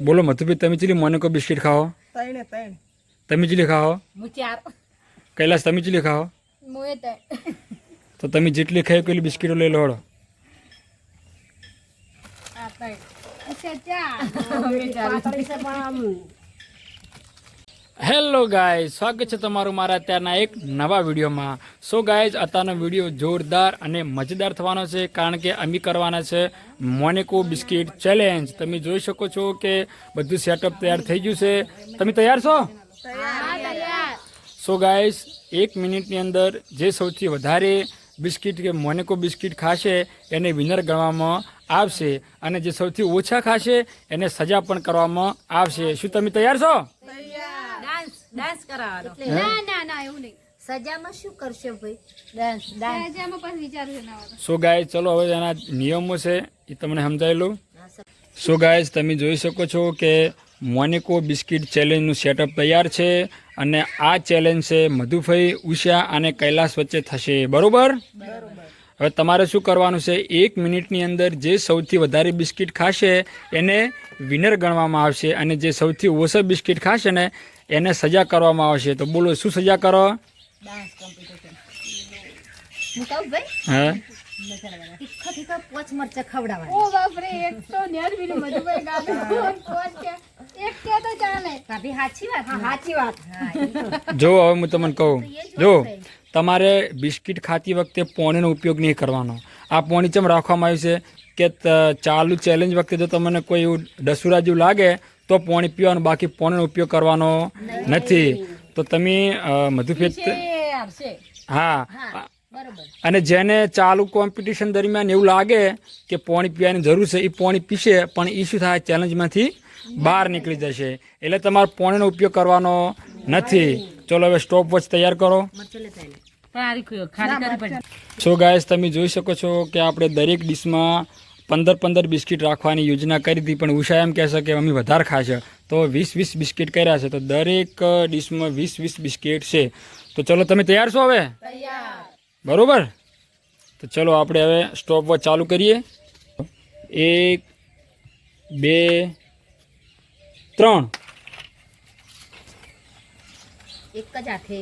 બોલો મધુભાઈ, તમે chilli મોનેકો biscuit ખાઓ? તમે ચીલી ખાઓ? કૈલાસ, તમે ચીલી ખાઓ? તો તમે જેટલી ખાઈ પેલી બિસ્કિટો લઈ લો. હેલો ગાઈઝ, સ્વાગત છે તમારું મારા અત્યારના એક નવા વિડીયોમાં. સો ગાઈઝ, અત્યારનો વિડીયો જોરદાર અને મજેદાર થવાનો છે, કારણ કે અમે કરવાના છે મોનેકો બિસ્કિટ ચેલેન્જ. તમે જોઈ શકો છો કે બધું સેટઅપ તૈયાર થઈ ગયું છે. તમે તૈયાર છો? સો ગાઈઝ, 1 મિનિટની અંદર જે સૌથી વધારે બિસ્કિટ કે મોનેકો બિસ્કિટ ખાશે એને વિનર ગણવામાં આવશે, અને જે સૌથી ઓછા ખાશે એને સજા પણ કરવામાં આવશે. શું તમે તૈયાર છો? ડાન્સ કરાવવાનો. ના એવું નહીં. સજામાં શું કરશે ભાઈ? સજામાં પછી વિચારું છે. સો ગાઈઝ, ચલો હવે એના નિયમો છે એ તમને સમજાવી લઉં. સો ગાઈઝ, તમે જોઈ શકો છો કે મોનેકો બિસ્કિટ ચેલેન્જનું સેટઅપ તૈયાર છે, અને આ ચેલેન્જ છે મધુભાઈ, ઉષા અને કૈલાસ વચ્ચે થશે. બરોબર? હવે તમારે શું કરવાનું છે, 1 મિનિટની અંદર જે સૌથી વધારે બિસ્કિટ ખાશે એને વિનર ગણવામાં આવશે, અને જે સૌથી ઓછા બિસ્કિટ ખાશે ને એને સજા કરવામાં આવશે. તો બોલો, શું સજા કરો? Dance competition. હું કહું ભાઈ? હા, તીખા પોચ મરચા ખવડાવવાના. ઓ બાપ રે, એક તો નેર બીની મધુભાઈ ગાતો કોણ કે એક કે તો ચાલે. ભાભી સાચી વાત. હા સાચી વાત. જો હવે હું તમને કહું, જો તમારે બિસ્કિટ ખાતી વખતે પોણીનો ઉપયોગ નહીં કરવાનો. આ પોણી ચમ રાખવામાં આવ્યું છે કે ચાલુ ચેલેન્જ વખતે જો તમને કોઈ એવું ડસુરા જેવું લાગે તો પોણી પીવાનું, બાકી પોણીનો ઉપયોગ કરવાનો નથી. તો તમે મધુભાઈ, હા, બરોબર. અને જેને ચાલુ કોમ્પિટિશન દરમિયાન એવું લાગે કે પાણી પીવાની જરૂર છે એ પાણી પીશે, પણ એ શું થાય, ચેલેન્જમાંથી બહાર નીકળી જશે. એટલે તમારે પાણીનો ઉપયોગ કરવાનો નથી. ચલો હવે સ્ટોપ વોચ તૈયાર કરો. સો ગાઈસ, તમે જોઈ શકો છો કે આપણે દરેક ડિશમાં 15 બિસ્કિટ રાખવાની યોજના કરી હતી, પણ ઉષા એમ કહેશે કે અમે વધારે ખાશે, તો 20 બિસ્કિટ કર્યા છે. તો દરેક ડિશમાં 20 બિસ્કિટ છે. તો ચલો, તમે તૈયાર છો હવે? બરોબર? તો ચલો આપણે હવે સ્ટોપ વોચ ચાલુ કરીએ. 1 2 3. એક જ હાથે.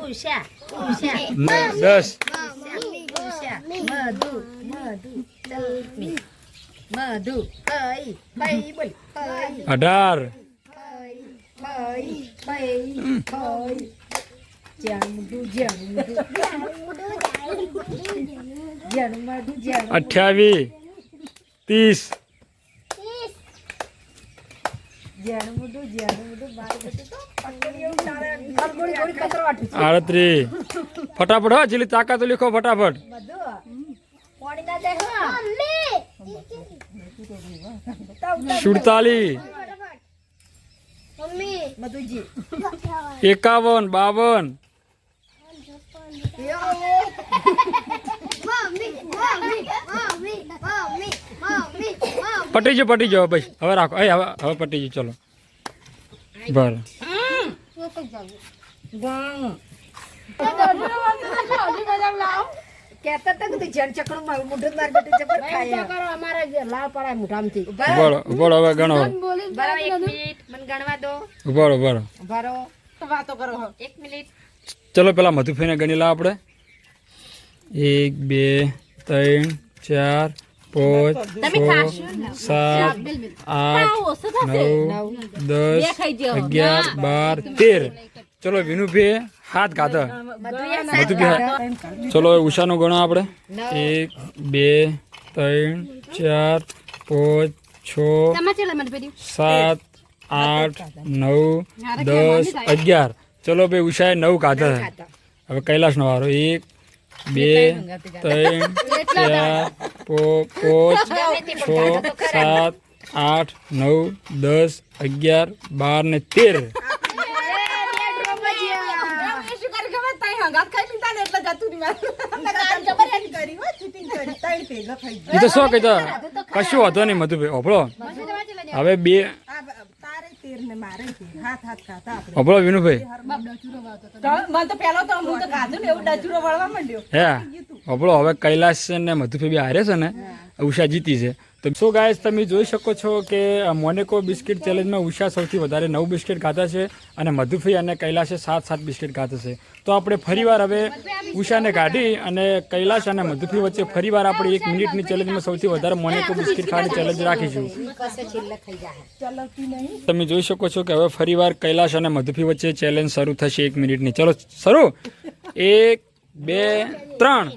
ઉષા, ઉષા, 10 ઉષા, મધુ, મધુ, તલમી, મધુ, કઈ, કઈ બોલ, કઈ, 18 કઈ, કઈ, કઈ, જાણું, જાણું, જાણું, 28 30 38. ફટાફટ હો, જેટલી તાકાત લીખો ફટાફટ. 47 મધુજી 51 52. પટી ગયો ભાઈ, હવે રાખો. હવે પટી ગયું. ચલો બરાબર. કેતા હતા કે જણ ચકડું મારું મોઢું માર બેટું જબર ખાય. લાલ પડાય મોઢામાંથી. બોલો હવે ગણો. બરાબર, 1 મિનિટ મને ગણવા દો. બોલો. ભરો વાતો કરો. 1 મિનિટ. ચલો પેલા મધુભાઈને ગણી લા આપણે. 1 2 3 4 5 6 7 8 9 10 11 12 13. ચલો વિનુભાઈ હાથ ગાધા. મધુભાઈ, ચલો ઉષાનો ગણો આપણે. 1 2 3 4 5 6 7 8 9 10 11. ચલો ભાઈ, ઉષાએ 9 ગાધા. હવે કૈલાસનો વારો. 1 2 3 4 5 6 7 8 9 10 11 12 ને 13. એ તો શું કહેતો, કશું વાંધો નહીં મધુભાઈ. હોભળો હવે 2. હોભળો વિનુભાઈ, મને તો પેલો તો હું તો ગાધું ને એવું ડચુરો વળવા માંડ્યો. હે આપણો હવે કૈલાશ ને મધુફી બી હારે છે ને ઉષા જીતી છે. તો સો ગાઈસ તમે જોઈ શકો છો કે મોનેકો બિસ્કિટ ચેલેન્જમાં ઉષા સૌથી વધારે 9 બિસ્કિટ ખાધા છે અને મધુફી અને કૈલાશે 7 બિસ્કિટ ખાધા છે. તો આપણે ફરીવાર હવે ઉષાને કાઢી અને કૈલાશ અને મધુફી વચ્ચે ફરીવાર આપણે 1 મિનિટની ચેલેન્જમાં સૌથી વધારે મોનેકો બિસ્કિટ ખાવાની ચેલેન્જ રાખીશું. તમે જોઈ શકો છો કે હવે ફરીવાર કૈલાશ અને મધુફી વચ્ચે ચેલેન્જ શરૂ થશે 1 મિનિટની. ચલો શરૂ. 1 2 3.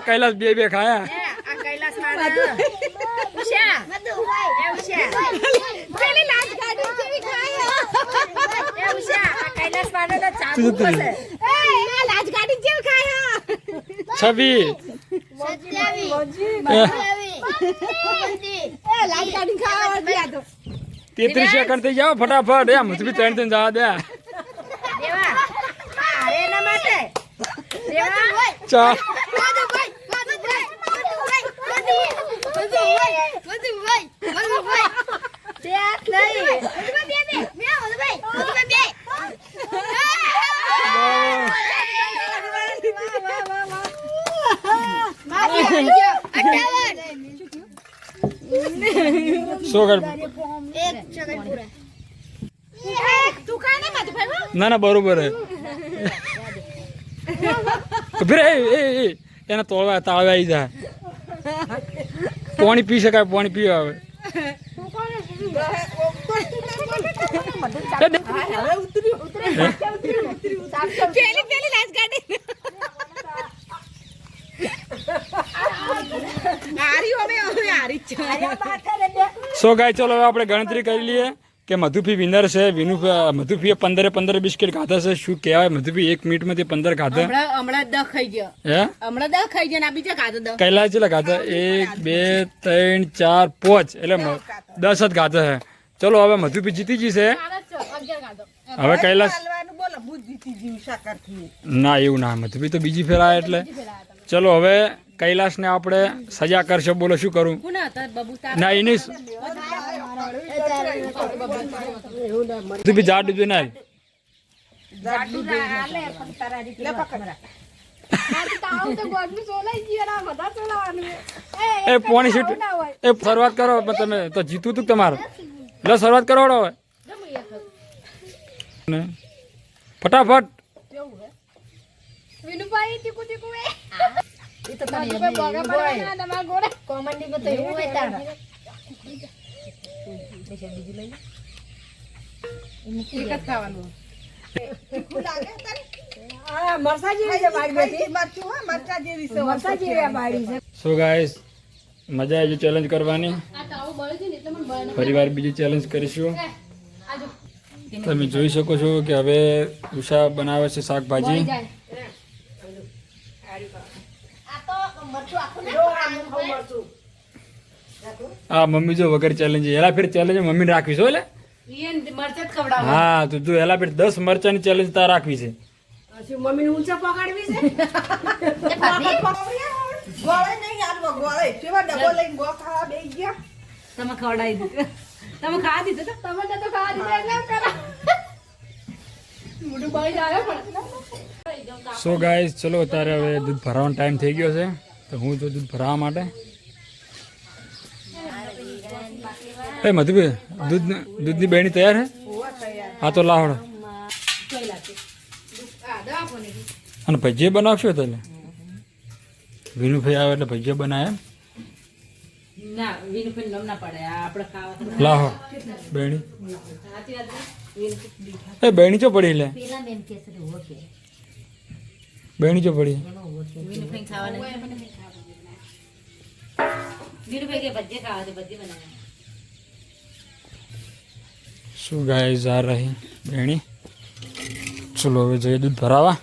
કૈલાશ બે ખાયા. છબી 33 સેકન્ડ થઈ જાવ ફટાફટ. એમ મધુફી 3 જવા દે. ચાલ સો કર. ના બરોબર હે. ફિર એને તોડવા તાળવા આવી જાય. પાણી પી શકાય, પાણી પીવા આવે. સો ગાય ચલો હવે આપણે ગણતરી કરી લઈએ કે મધુફી વિનર છે. મધુફીએ 15 બિસ્કિટ ખાધા છે. શું કહેવાય મધુફી 1 મિનિટમાં 15 ખાધા. હમણાં 10 ખાઈ ગયો. હે હમણાં 10 ખાઈ ગયો ને આ બીજા ખાધા 10. કૈલાશ કેટલા ખાધા? 1 2 3 4 5 એટલે 10 જ ખાધા છે. ચલો હવે મધુફી જીતી ગઈ છે. હવે કૈલાશ ના એવું ના, મધુફી તો બીજી ફેર આવે એટલે. ચલો હવે કૈલાશને આપણે સજા કરશે. બોલો શું કરું? ના એની મધુફી જાડું જોઈ ના એ પોણી સીટ એ શરૂઆત કરો. તમે તો જીતું તું તમારે. એટલે શરૂઆત કરો હવે ફટાફટ. સો ગાઈસ મજા આવી ચેલેન્જ કરવાની. ફરીવાર બીજી ચેલેન્જ કરીશું. તમે જોઈ શકો છો કે હવે ઉષા બનાવે છે શાકભાજી. હા મમ્મી જો વગર ચેલેન્જ એલા ફેર ચેલેન્જ મમ્મી રાખવી છો. એટલે હા તો જો એલા ફેર 10 મરચાની ચેલેન્જ તાર રાખવી છે. મમ્મી ઊંચા પકડવી છે. તમે ખવડાવી દીધું. તમે ખાવા દીધું તો તમે તો ખાવા દીધું. મોટું બળી જાય પણ. સો ગાઈસ ચલો અત્યારે હવે દૂધ ભરાવાનો ટાઈમ થઈ ગયો છે. તો હું જો દૂધ ભરાવા માટે એ મધુભાઈ દૂધની બેણી તૈયાર છે. હા તો લાવડો. અને ભજીયા બનાવશો તો એટલે વિનુભાઈ આવે એટલે ભજીયા બનાવે. ના વિનુભાઈ નમ ના પડે આપણે ખાવા. લાવો બેણી. એ બેણી ચો પડી લે. બેણી ચો પડી. વિનુભાઈ ખાવાના. વિનુભાઈ કે ભજીયા ખાવા તો ભજીયા બનાવવા. શું ગાઈસ આ રહી બેણી. ચલો હવે જઈએ દૂધ ભરાવા.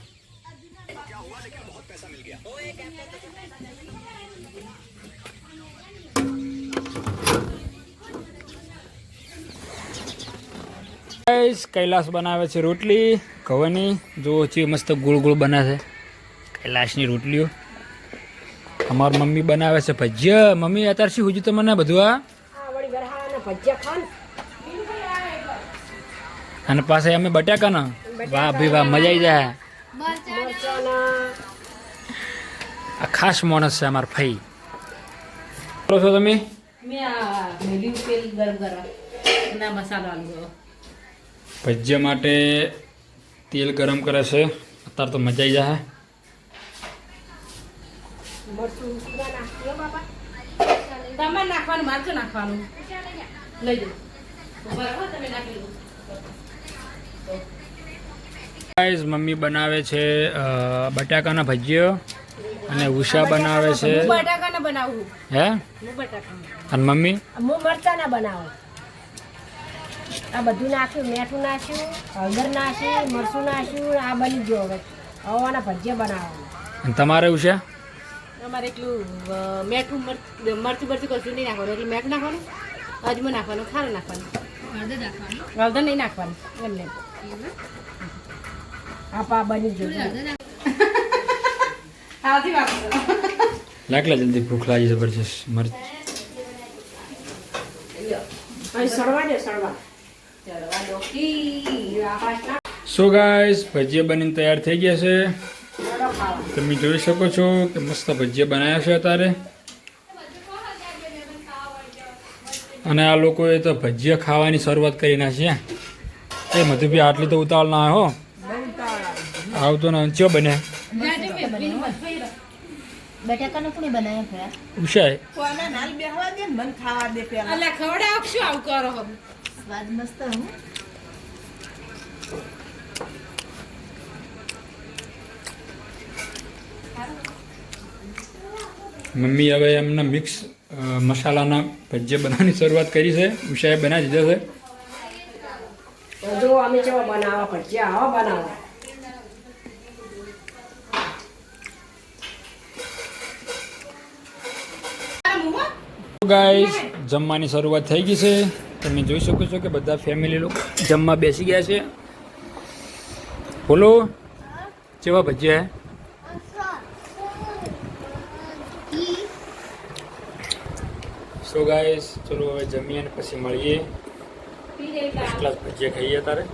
કૈલાશ બનાવે છે રોટલી ઘઉંની. જો છે મસ્ત ગોળ ગોળ બને છે કૈલાશની રોટલીઓ. અમારી મમ્મી બનાવે છે ભજીયા. મમ્મી અત્યારે શું હુજ્યું તમને બધું આ? આ વળી વરહાવાના ભજીયા ખાન. અને પાસે અમે બટાકાના. વાહ ભાઈ વાહ, મજા આવી જાય. મરચાના આ ખાસ માણસ છે અમારા ભાઈ. કરો છો તમે? ભજીયા માટે તેલ ગરમ કરે છે. અત્યારે તો મજા આવી જાય. મરચું ઉસરા નાખીએ બાપા. તમારે નાખવાનું, મારે શું નાખવાનું? લઈ જાઓ. બરાબર, તમે નાખી લો. ગાઈસ, મમ્મી બનાવે છે બટાકાના ભજીયા અને ઉષા બનાવે છે. હું બટાકાના બનાવું. હે? હું બટાકાના. અને મમ્મી હું મરચાના બનાવું. આ બધું નાખ્યું, મેઠું નાખ્યું, હળદર નાખ્યું, મરચું નાખ્યું. આ બની ગયો હવે. હવે આના ભજીયા બનાવવાના. અને તમારે ઉષા? અમારે એટલું મેઠું મરચું બરચું કશું નહીં નાખવાનું. એટલે મેઠું નાખવાનું, અજમો નાખવાનું, ખારું નાખવાનું, હળદર નહીં નાખવાનું. એમને આપા બની ગયો. લાકલા જલ્દી ભૂખ લાગી જબરજસ્ત. અહીં સળવા દે, સળવા. સો ગાઈસ, ભજીયા બનીને તૈયાર થઈ ગયા છે. તમે જોઈ શકો છો કે મસ્ત ભજીયા બનાવ્યા છે અત્યારે. અને આ લોકોએ તો ભજીયા ખાવાની શરૂઆત કરી નાખી. એ મધુભાઈ આટલી તો ઉતાવળ ના હો. આવતો ને ચો બને બટાકાનો કોને બનાવ્યા ખરા? ઉષાય. અલ્યા ખવડાવ શું આવું કરો હવે? સ્વાદ મસ્ત હું. મમ્મી હવે એમના મિક્સ મસાલાના ભજીયા બનાવવાની શરૂઆત કરી છે. ઉષાએ બનાવી દીધા છે. જો અમે કેવા બનાવવા ભજીયા, આવા બનાવવા. ગાઈસ, જમવાની શરૂઆત થઈ ગઈ છે. તમે જોઈ શકો છો કે બધા ફેમિલી લોકો જમવા બેસી ગયા છે. બોલો, કેવા ભજીયા? સો ગાઈસ, ચલો હવે જમીએ અને પછી મળીએ. ફર્સ્ટ ક્લાસ ભજીયા ખાઈએ તારે.